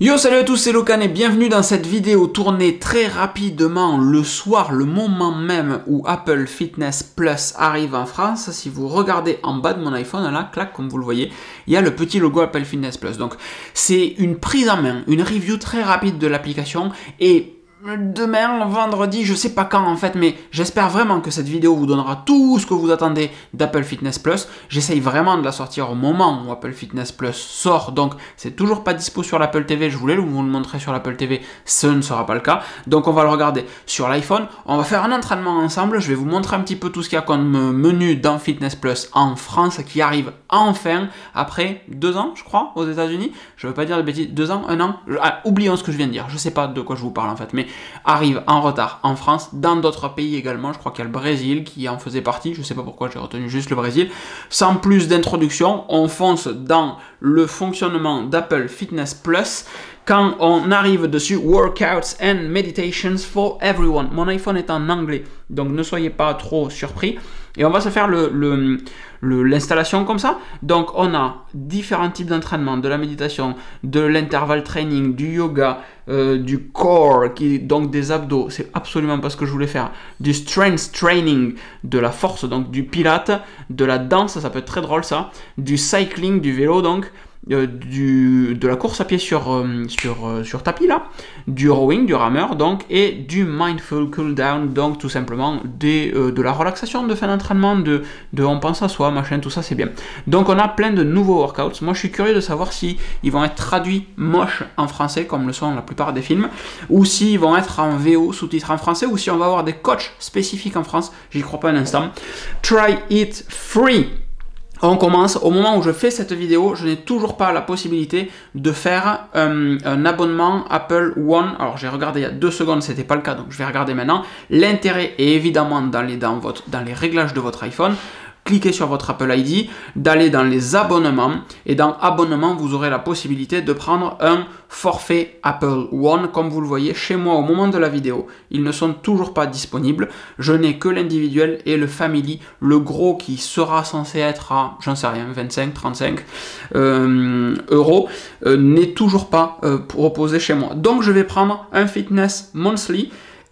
Yo, salut à tous, c'est Locan et bienvenue dans cette vidéo tournée très rapidement le soir, le moment même où Apple Fitness Plus arrive en France. Si vous regardez en bas de mon iPhone, là, clac, comme vous le voyez, il y a le petit logo Apple Fitness Plus. Donc, c'est une prise en main, une review très rapide de l'application et demain, vendredi, je sais pas quand en fait, mais j'espère vraiment que cette vidéo vous donnera tout ce que vous attendez d'Apple Fitness Plus. J'essaye vraiment de la sortir au moment où Apple Fitness Plus sort, donc c'est toujours pas dispo sur l'Apple TV. Je voulais vous le montrer sur l'Apple TV, ce ne sera pas le cas. Donc on va le regarder sur l'iPhone. On va faire un entraînement ensemble. Je vais vous montrer un petit peu tout ce qu'il y a comme menu dans Fitness Plus en France qui arrive enfin après 2 ans, je crois, aux États-Unis. Je veux pas dire de bêtises, 2 ans, 1 an. Oublions ce que je viens de dire. Je sais pas de quoi je vous parle en fait, mais arrive en retard en France, dans d'autres pays également. Je crois qu'il y a le Brésil qui en faisait partie. Je sais pas pourquoi j'ai retenu juste le Brésil. Sans plus d'introduction, on fonce dans le fonctionnement d'Apple Fitness Plus. Quand on arrive dessus, Workouts and Meditations for Everyone. Mon iPhone est en anglais, donc ne soyez pas trop surpris. Et on va se faire l'installation comme ça. Donc on a différents types d'entraînement, de la méditation, de l'intervalle training, du yoga, du core, donc des abdos, c'est absolument pas ce que je voulais faire, du strength training, de la force, donc du pilates, de la danse, ça peut être très drôle ça, du cycling, du vélo donc, de la course à pied sur tapis là, du rowing, du rameur donc, et du mindful cool down, donc tout simplement de la relaxation de fin d'entraînement, de on pense à soi, machin, tout ça c'est bien. Donc on a plein de nouveaux workouts. Moi je suis curieux de savoir si ils vont être traduits moches en français comme le sont la plupart des films, ou s'ils vont être en VO sous-titres en français, ou si on va avoir des coachs spécifiques en France. J'y crois pas un instant. Try it free. On commence, au moment où je fais cette vidéo, je n'ai toujours pas la possibilité de faire un abonnement Apple One. Alors j'ai regardé il y a 2 secondes, c'était pas le cas, donc je vais regarder maintenant. L'intérêt est évidemment dans les réglages de votre iPhone. Cliquez sur votre Apple ID, d'aller dans les abonnements, et dans abonnements, vous aurez la possibilité de prendre un forfait Apple One. Comme vous le voyez chez moi au moment de la vidéo, ils ne sont toujours pas disponibles. Je n'ai que l'individuel et le family, le gros qui sera censé être à, j'en sais rien, 25, 35 euros, n'est toujours pas proposé chez moi. Donc je vais prendre un Fitness Monthly.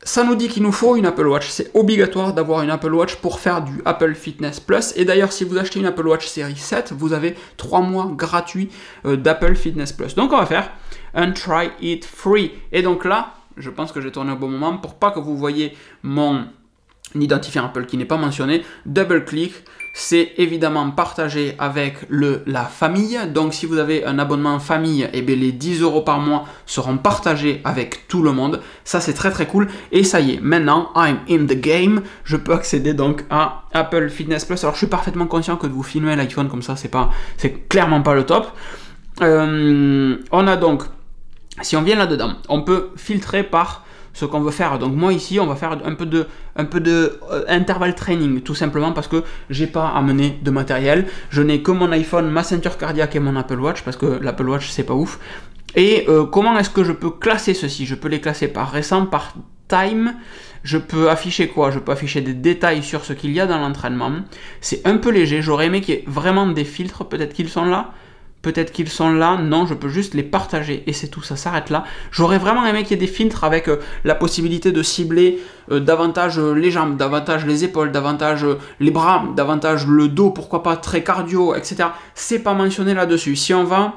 Ça nous dit qu'il nous faut une Apple Watch. C'est obligatoire d'avoir une Apple Watch pour faire du Apple Fitness Plus. Et d'ailleurs, si vous achetez une Apple Watch série 7, vous avez 3 mois gratuits d'Apple Fitness Plus. Donc on va faire un Try It Free. Et donc là, je pense que j'ai tourné au bon moment pour pas que vous voyez mon identifiant Apple qui n'est pas mentionné. Double-clic. C'est évidemment partagé avec la famille. Donc si vous avez un abonnement famille, eh bien, les 10 euros par mois seront partagés avec tout le monde. Ça c'est très très cool. Et ça y est, maintenant, I'm in the game. Je peux accéder donc à Apple Fitness Plus. Alors je suis parfaitement conscient que de vous filmer l'iPhone comme ça, c'est clairement pas le top. On a donc, si on vient là-dedans, on peut filtrer par ce qu'on veut faire. Donc moi ici on va faire un peu de intervalle training, tout simplement parce que j'ai pas amené de matériel, je n'ai que mon iPhone, ma ceinture cardiaque et mon Apple Watch, parce que l'Apple Watch c'est pas ouf. Et comment est-ce que je peux classer ceci? Je peux les classer par récent, par time. Je peux afficher quoi? Je peux afficher des détails sur ce qu'il y a dans l'entraînement. C'est un peu léger, j'aurais aimé qu'il y ait vraiment des filtres, peut-être qu'ils sont là. Peut-être qu'ils sont là, non, je peux juste les partager et c'est tout, ça s'arrête là. J'aurais vraiment aimé qu'il y ait des filtres avec la possibilité de cibler davantage les jambes, davantage les épaules, davantage les bras, davantage le dos, pourquoi pas très cardio, etc. C'est pas mentionné là-dessus. Si on va...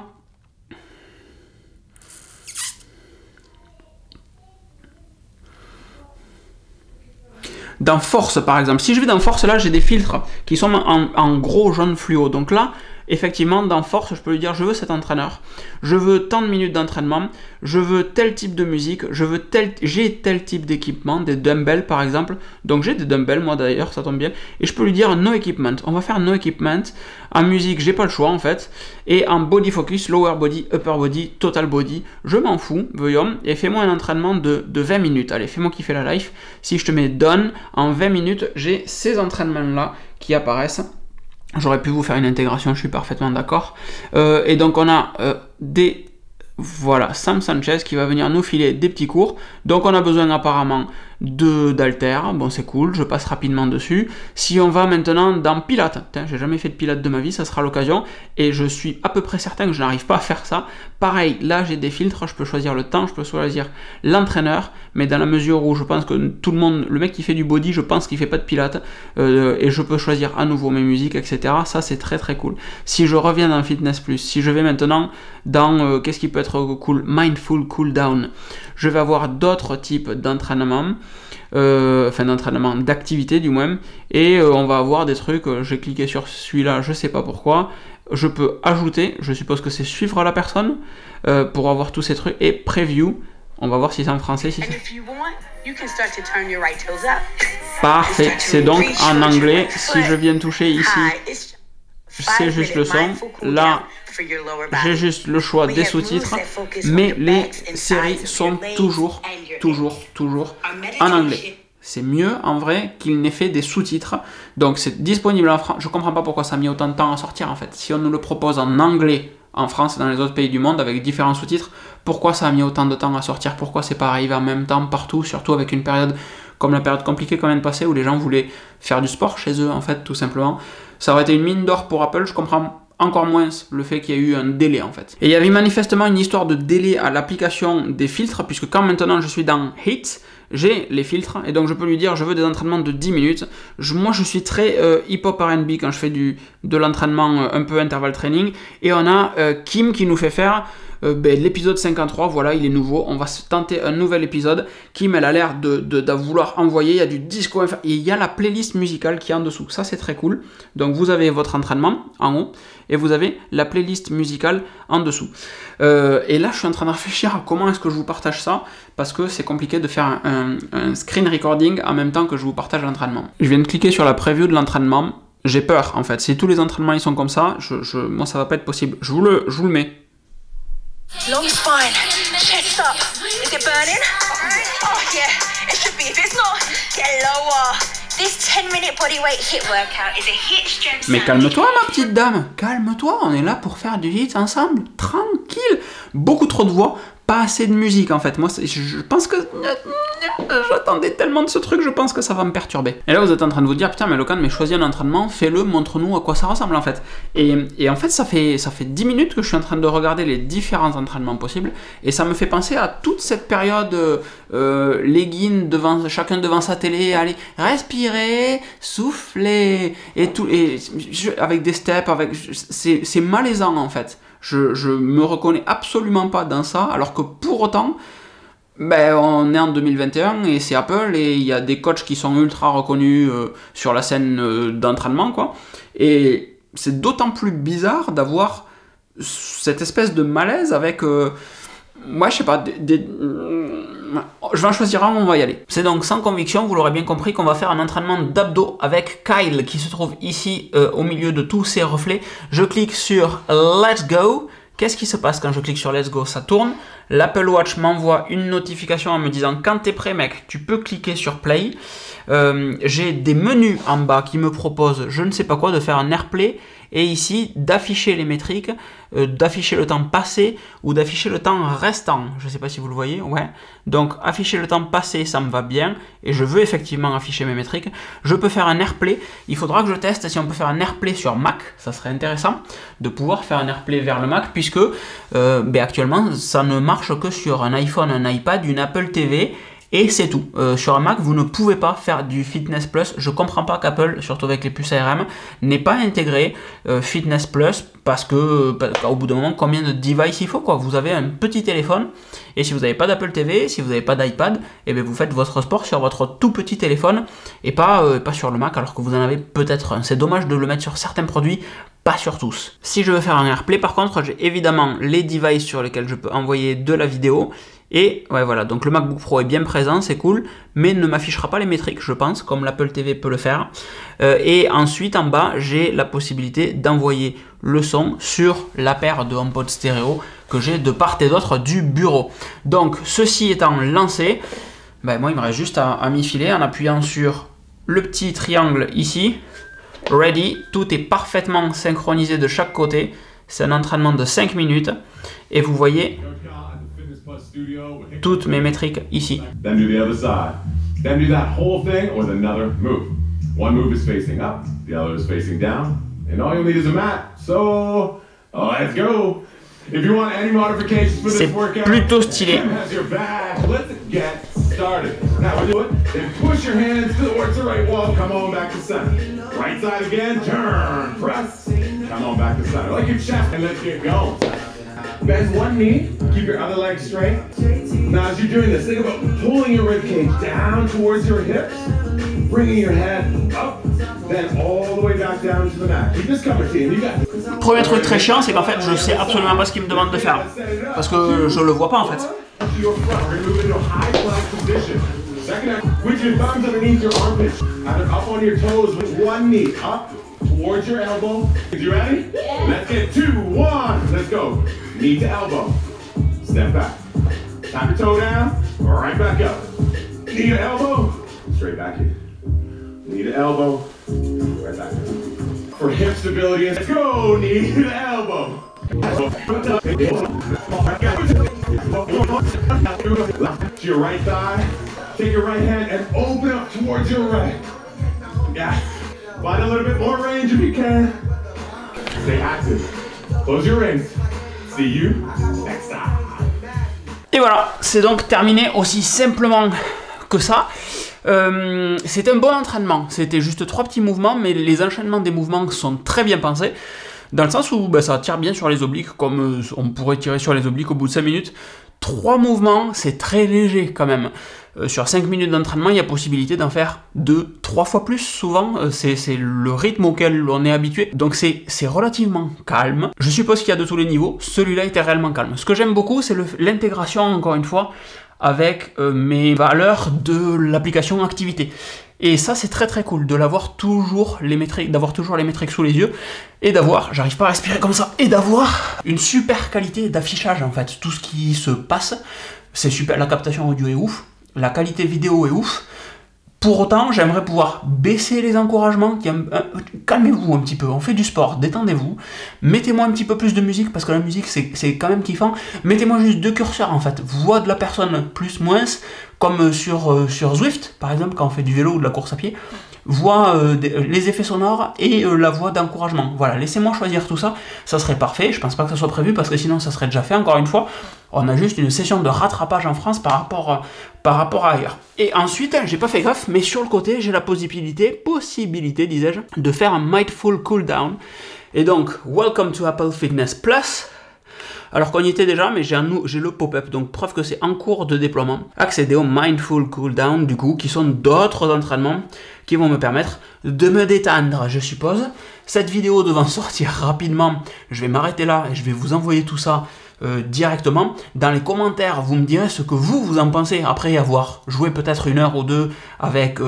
dans force par exemple, si je vais dans force là, j'ai des filtres qui sont en gros jaune fluo. Donc là, effectivement, dans force, je peux lui dire je veux cet entraîneur, je veux tant de minutes d'entraînement, je veux tel type de musique, j'ai tel type d'équipement, des dumbbells par exemple. Donc j'ai des dumbbells, moi d'ailleurs, ça tombe bien. Et je peux lui dire no equipment. On va faire no equipment. En musique, j'ai pas le choix en fait. Et en body focus, lower body, upper body, total body, je m'en fous, voyons. Et fais-moi un entraînement de 20 minutes. Allez, fais-moi kiffer la life. Si je te mets done, en 20 minutes, j'ai ces entraînements-là qui apparaissent. J'aurais pu vous faire une intégration, je suis parfaitement d'accord. Et donc on a voilà, Sam Sanchez qui va venir nous filer des petits cours. Donc on a besoin apparemment d'halter, bon c'est cool, je passe rapidement dessus. Si on va maintenant dans Pilates, j'ai jamais fait de Pilates de ma vie, ça sera l'occasion, et je suis à peu près certain que je n'arrive pas à faire ça. Pareil, là j'ai des filtres, je peux choisir le temps, je peux choisir l'entraîneur, mais dans la mesure où je pense que tout le monde, le mec qui fait du body, je pense qu'il fait pas de Pilates, et je peux choisir à nouveau mes musiques, etc. Ça c'est très très cool. Si je reviens dans Fitness Plus, si je vais maintenant dans, qu'est-ce qui peut être cool, Mindful Cool Down, je vais avoir d'autres types d'entraînement, enfin d'entraînement, d'activité du moins, et on va avoir des trucs, j'ai cliqué sur celui-là, je sais pas pourquoi, je peux ajouter, je suppose que c'est suivre la personne, pour avoir tous ces trucs, et preview, on va voir si c'est en français, si parfait, c'est donc en anglais, si je viens toucher ici, c'est juste le son, là j'ai juste le choix des sous-titres, mais les séries sont toujours en anglais. C'est mieux en vrai qu'il n'ait fait des sous-titres, donc c'est disponible en France. Je comprends pas pourquoi ça a mis autant de temps à sortir en fait. Si on nous le propose en anglais en France et dans les autres pays du monde avec différents sous-titres, pourquoi ça a mis autant de temps à sortir? Pourquoi c'est pas arrivé en même temps partout, surtout avec une période comme la période compliquée qu'on vient de passer où les gens voulaient faire du sport chez eux en fait, tout simplement. Ça aurait été une mine d'or pour Apple, je comprends encore moins le fait qu'il y a eu un délai en fait. Et il y avait manifestement une histoire de délai à l'application des filtres, puisque quand maintenant je suis dans Hit, j'ai les filtres, et donc je peux lui dire je veux des entraînements de 10 minutes. Moi je suis très hip-hop R&B quand je fais de l'entraînement un peu interval training, et on a Kim qui nous fait faire l'épisode 53, voilà, il est nouveau, on va se tenter un nouvel épisode. Kim, elle a l'air de vouloir envoyer, il y a du disco, et il y a la playlist musicale qui est en dessous, ça c'est très cool. Donc vous avez votre entraînement en haut, et vous avez la playlist musicale en dessous. Et là je suis en train de réfléchir à comment est-ce que je vous partage ça, parce que c'est compliqué de faire un screen recording en même temps que je vous partage l'entraînement. Je viens de cliquer sur la preview de l'entraînement, j'ai peur en fait, si tous les entraînements ils sont comme ça, moi ça va pas être possible. Je vous le mets. Long spine, chest up. Is it burning? Oh yeah, it should be. If it's not, get lower. This 10-minute bodyweight HIIT workout is a HIIT strength. Mais calme-toi ma petite dame, calme-toi, on est là pour faire du HIIT ensemble, tranquille. Beaucoup trop de voix, pas assez de musique en fait. Moi je pense que j'attendais tellement de ce truc, je pense que ça va me perturber. Et là vous êtes en train de vous dire putain mais Locan, mais choisis un entraînement, fais-le, montre-nous à quoi ça ressemble en fait. Et en fait ça fait 10 minutes que je suis en train de regarder les différents entraînements possibles, et ça me fait penser à toute cette période legging chacun devant sa télé, allez respirer, souffler et tout, avec des steps, c'est malaisant en fait. Je me reconnais absolument pas dans ça, alors que pour autant, on est en 2021 et c'est Apple, et il y a des coachs qui sont ultra reconnus sur la scène d'entraînement, quoi. Et c'est d'autant plus bizarre d'avoir cette espèce de malaise avec... moi, je sais pas, je vais en choisir un, on va y aller. C'est donc sans conviction, vous l'aurez bien compris, qu'on va faire un entraînement d'abdos avec Kyle, qui se trouve ici au milieu de tous ces reflets. Je clique sur Let's Go. Qu'est-ce qui se passe quand je clique sur Let's Go? Ça tourne. L'Apple Watch m'envoie une notification en me disant quand t'es prêt mec, tu peux cliquer sur Play. J'ai des menus en bas qui me proposent je ne sais pas quoi, de faire un AirPlay, et ici d'afficher les métriques, d'afficher le temps passé ou d'afficher le temps restant. Je ne sais pas si vous le voyez, ouais. Donc afficher le temps passé, ça me va bien, et je veux effectivement afficher mes métriques. Je peux faire un AirPlay, il faudra que je teste si on peut faire un AirPlay sur Mac, ça serait intéressant de pouvoir faire un AirPlay vers le Mac, puisque actuellement ça ne marche que sur un iPhone, un iPad, une Apple TV, et c'est tout. Sur un Mac, vous ne pouvez pas faire du Fitness Plus. Je comprends pas qu'Apple, surtout avec les puces ARM, n'ait pas intégré Fitness Plus, parce que au bout d'un moment, combien de devices il faut, quoi. Vous avez un petit téléphone, et si vous n'avez pas d'Apple TV, si vous n'avez pas d'iPad, et bien vous faites votre sport sur votre tout petit téléphone, et pas sur le Mac, alors que vous en avez peut-être un. C'est dommage de le mettre sur certains produits, pas sur tous. Si je veux faire un AirPlay, par contre, j'ai évidemment les devices sur lesquels je peux envoyer de la vidéo. Et ouais, voilà, donc le MacBook Pro est bien présent, c'est cool, mais ne m'affichera pas les métriques, je pense, comme l'Apple TV peut le faire. Et ensuite, en bas, j'ai la possibilité d'envoyer le son sur la paire de HomePod stéréo que j'ai de part et d'autre du bureau. Donc, ceci étant lancé, moi, il me reste juste à m'y filer en appuyant sur le petit triangle ici. Ready, tout est parfaitement synchronisé de chaque côté. C'est un entraînement de 5 minutes. Et vous voyez toutes mes métriques ici. Then do that whole thing with another move. One move is facing up, the other is facing down, and all you'll need is a mat. So, let's go. If you want any modifications for this workout, plutôt stylé. Tim has your back. Let's get started. Now we do it. Then push your hands towards the right wall. Come on back to center. Right side again. Turn. Press. Come on back to center. Like your chest. And let's get going. Bend one knee. Keep your other leg straight. Now as you're doing this, think about pulling your rib cage down towards your hips, bringing your head up, then all the way back down to the mat. Keep this coming, team. You got it. Premier truc très chiant, c'est qu'en fait, je sais absolument pas ce qu'il me demande de faire. Parce que je le vois pas en fait. With your thumbs underneath your armpits, and up on your toes with one knee up towards your elbow. You ready? Yeah. Let's get 2, 1. Let's go. Knee to elbow. Step back. Tap your toe down. Right back up. Knee to elbow. Straight back in. Knee to elbow. Right back up. For hip stability, let's go. Knee to elbow. To your right thigh. Take your right hand and open up towards your right. Yeah. Find a little bit more range if you can. Stay active. Close your rings. See you next time. Et voilà, c'est donc terminé aussi simplement que ça. C'était un bon entraînement. C'était juste 3 petits mouvements, mais les enchaînements des mouvements sont très bien pensés. Dans le sens où ça tire bien sur les obliques, comme on pourrait tirer sur les obliques au bout de 5 minutes. 3 mouvements, c'est très léger quand même. Sur 5 minutes d'entraînement, il y a possibilité d'en faire 2, 3 fois plus souvent. C'est le rythme auquel on est habitué. Donc c'est relativement calme. Je suppose qu'il y a de tous les niveaux. Celui-là était réellement calme. Ce que j'aime beaucoup, c'est l'intégration, encore une fois, avec mes valeurs de l'application activité. Et ça, c'est très très cool de l'avoir toujours les métriques, d'avoir toujours les métriques sous les yeux et d'avoir, j'arrive pas à respirer comme ça, et d'avoir une super qualité d'affichage en fait. Tout ce qui se passe, c'est super. La captation audio est ouf, la qualité vidéo est ouf. Pour autant, j'aimerais pouvoir baisser les encouragements. Calmez-vous un petit peu, on fait du sport, détendez-vous. Mettez-moi un petit peu plus de musique, parce que la musique, c'est quand même kiffant. Mettez-moi juste 2 curseurs, en fait. Voix de la personne, plus, moins, comme sur Zwift, par exemple, quand on fait du vélo ou de la course à pied. Voix, les effets sonores et la voix d'encouragement. Voilà, laissez-moi choisir tout ça, ça serait parfait. Je pense pas que ça soit prévu, parce que sinon, ça serait déjà fait, encore une fois. On a juste une session de rattrapage en France par rapport à ailleurs. Et ensuite, j'ai pas fait gaffe, mais sur le côté, j'ai la possibilité, disais-je, de faire un Mindful Cooldown. Et donc, Welcome to Apple Fitness Plus. Alors qu'on y était déjà, mais j'ai le pop-up, donc preuve que c'est en cours de déploiement. Accéder au Mindful Cooldown, du coup, qui sont d'autres entraînements qui vont me permettre de me détendre, je suppose. Cette vidéo devant sortir rapidement, je vais m'arrêter là et je vais vous envoyer tout ça directement. Dans les commentaires, vous me direz ce que vous en pensez après avoir joué peut-être 1 heure ou 2 avec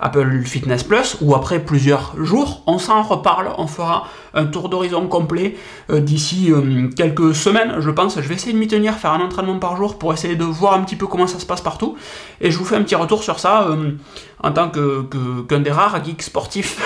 Apple Fitness Plus, ou après plusieurs jours. On s'en reparle, on fera un tour d'horizon complet d'ici quelques semaines, je pense. Je vais essayer de m'y tenir, faire un entraînement par jour pour essayer de voir un petit peu comment ça se passe partout. Et je vous fais un petit retour sur ça en tant qu'un des rares geeks sportifs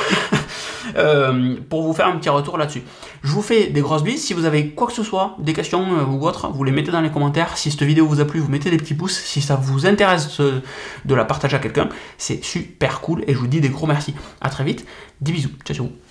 pour vous faire un petit retour là-dessus. Je vous fais des grosses bises. Si vous avez quoi que ce soit, des questions ou autres, vous les mettez dans les commentaires. Si cette vidéo vous a plu, vous mettez des petits pouces. Si ça vous intéresse de la partager à quelqu'un, c'est super cool. Et je vous dis des gros merci. À très vite. Des bisous. Ciao, ciao.